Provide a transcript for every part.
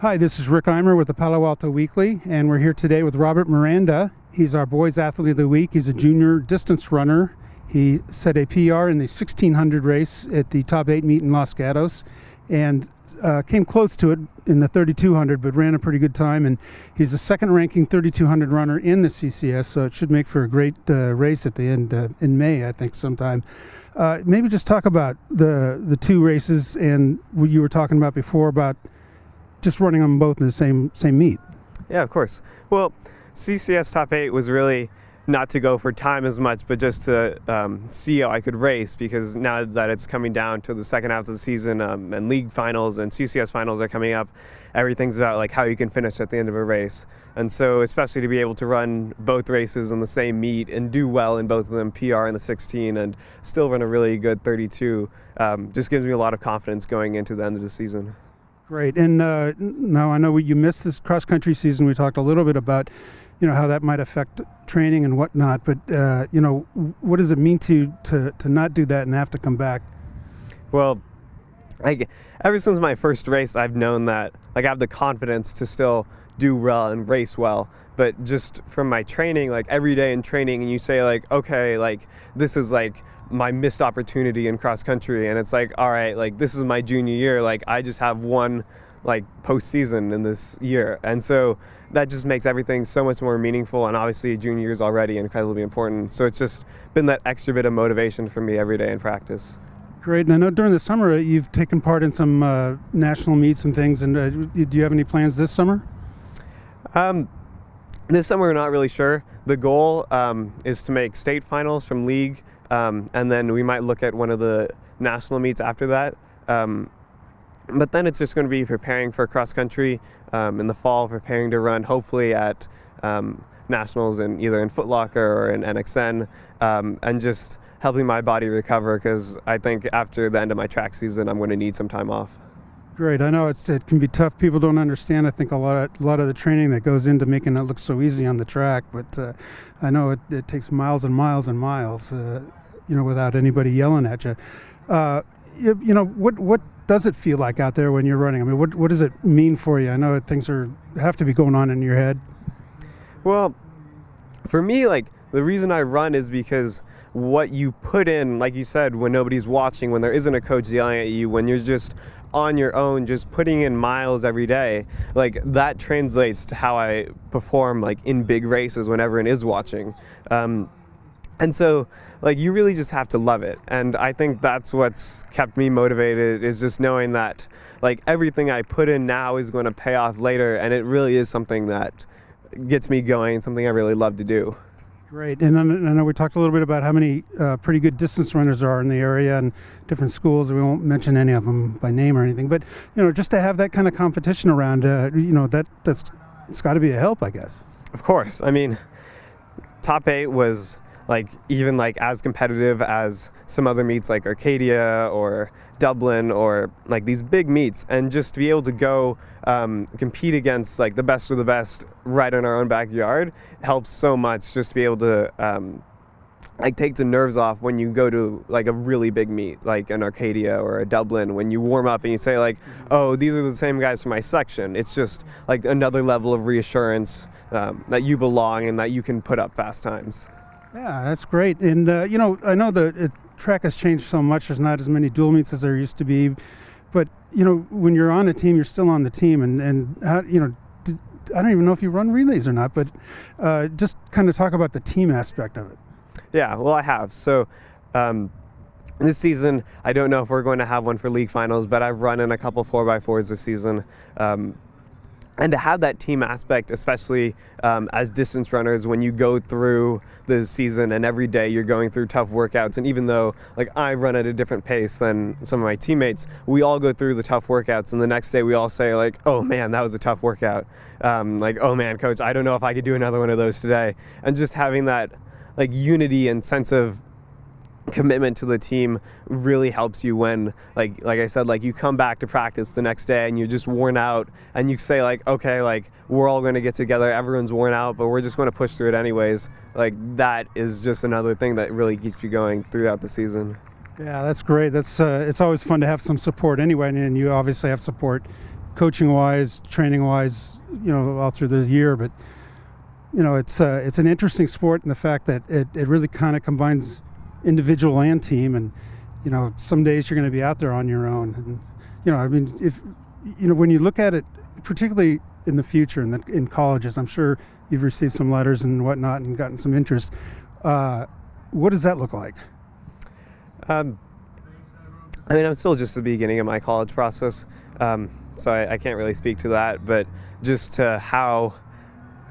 Hi, this is Rick Eimer with the Palo Alto Weekly, and we're here today with Robert Miranda. He's our Boys Athlete of the Week. He's a junior distance runner. He set a PR in the 1600 race at the top 8 meet in Los Gatos, and came close to it in the 3200, but ran a pretty good time. And he's the second-ranking 3200 runner in the CCS, so it should make for a great race at the end in May, I think, sometime. Maybe just talk about the two races and what you were talking about before about just running them both in the same meet. Yeah, of course. Well, CCS Top 8 was really not to go for time as much, but just to see how I could race, because now that it's coming down to the second half of the season and league finals and CCS finals are coming up, everything's about like how you can finish at the end of a race. And so especially to be able to run both races in the same meet and do well in both of them, PR in the 16 and still run a really good 32, just gives me a lot of confidence going into the end of the season. Great. And now I know you missed this cross-country season. We talked a little bit about, how that might affect training and whatnot. But, what does it mean to not do that and have to come back? Well, ever since my first race, I've known that I have the confidence to still do well and race well. But just from my training, every day in training, and you say okay, this is my missed opportunity in cross country, and it's all right, this is my junior year, I just have one postseason in this year, and so that just makes everything so much more meaningful. And obviously junior year is already incredibly important, so it's just been that extra bit of motivation for me every day in practice. Great. And I know during the summer you've taken part in some national meets and things, and do you have any plans this summer? This summer we're not really sure. The goal is to make state finals from league, and then we might look at one of the national meets after that. But then it's just going to be preparing for cross country in the fall, preparing to run hopefully at nationals either in Foot Locker or in NXN, and just helping my body recover, because I think after the end of my track season I'm going to need some time off. Great. I know it can be tough. People don't understand, I think, a lot of the training that goes into making it look so easy on the track, but I know it takes miles and miles and miles, without anybody yelling at you. What does it feel like out there when you're running? I mean, what does it mean for you? I know things have to be going on in your head. Well, for me, the reason I run is because what you put in, like you said, when nobody's watching, when there isn't a coach yelling at you, when you're just on your own, just putting in miles every day, that translates to how I perform in big races when everyone is watching. And so you really just have to love it. And I think that's what's kept me motivated, is just knowing that everything I put in now is going to pay off later, and it really is something that gets me going, something I really love to do. Great. And I know we talked a little bit about how many pretty good distance runners there are in the area and different schools. We won't mention any of them by name or anything, but just to have that kind of competition around, it's got to be a help, I guess. Of course. I mean, top 8 was even as competitive as some other meets like Arcadia or Dublin or these big meets, and just to be able to go compete against the best of the best right in our own backyard helps so much. Just to be able to take the nerves off when you go to a really big meet like an Arcadia or a Dublin, when you warm up and you say oh, these are the same guys from my section. It's just another level of reassurance that you belong and that you can put up fast times. Yeah, that's great. And, I know the track has changed so much. There's not as many dual meets as there used to be. But, when you're on a team, you're still on the team. And how, I don't even know if you run relays or not, but just kind of talk about the team aspect of it. Yeah, well, I have. So this season, I don't know if we're going to have one for league finals, but I've run in a couple 4x4s this season. And to have that team aspect, especially as distance runners, when you go through the season and every day you're going through tough workouts, and even though I run at a different pace than some of my teammates, we all go through the tough workouts, and the next day we all say oh man, that was a tough workout. Oh man, coach, I don't know if I could do another one of those today. And just having that unity and sense of commitment to the team really helps you when like I said, you come back to practice the next day and you're just worn out, and you say okay, we're all going to get together, everyone's worn out, but we're just going to push through it anyways. That is just another thing that really keeps you going throughout the season. Yeah, that's great. That's it's always fun to have some support anyway, and you obviously have support coaching wise, training wise, all through the year. But it's an interesting sport in the fact that it really kind of combines individual and team. And some days you're going to be out there on your own. And if when you look at it, particularly in the future in colleges, I'm sure you've received some letters and whatnot and gotten some interest. What does that look like? I'm still just at the beginning of my college process, so I can't really speak to that. But just to how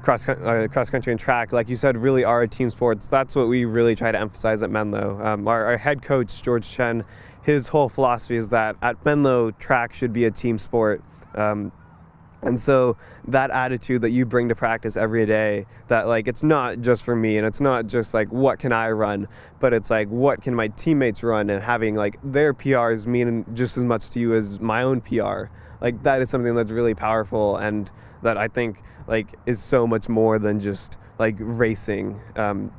cross country and track, like you said, really are team sports. That's what we really try to emphasize at Menlo. Our head coach, George Chen, his whole philosophy is that at Menlo, track should be a team sport. And so that attitude that you bring to practice every day, that it's not just for me and it's not just what can I run, but it's what can my teammates run, and having their PRs mean just as much to you as my own PR. That is something that's really powerful, and that I think is so much more than just racing. And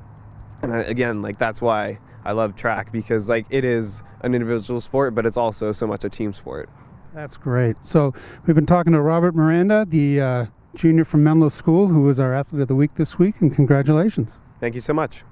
again, that's why I love track, because it is an individual sport, but it's also so much a team sport. That's great. So we've been talking to Robert Miranda, the junior from Menlo School, who was our Athlete of the Week this week, and congratulations. Thank you so much.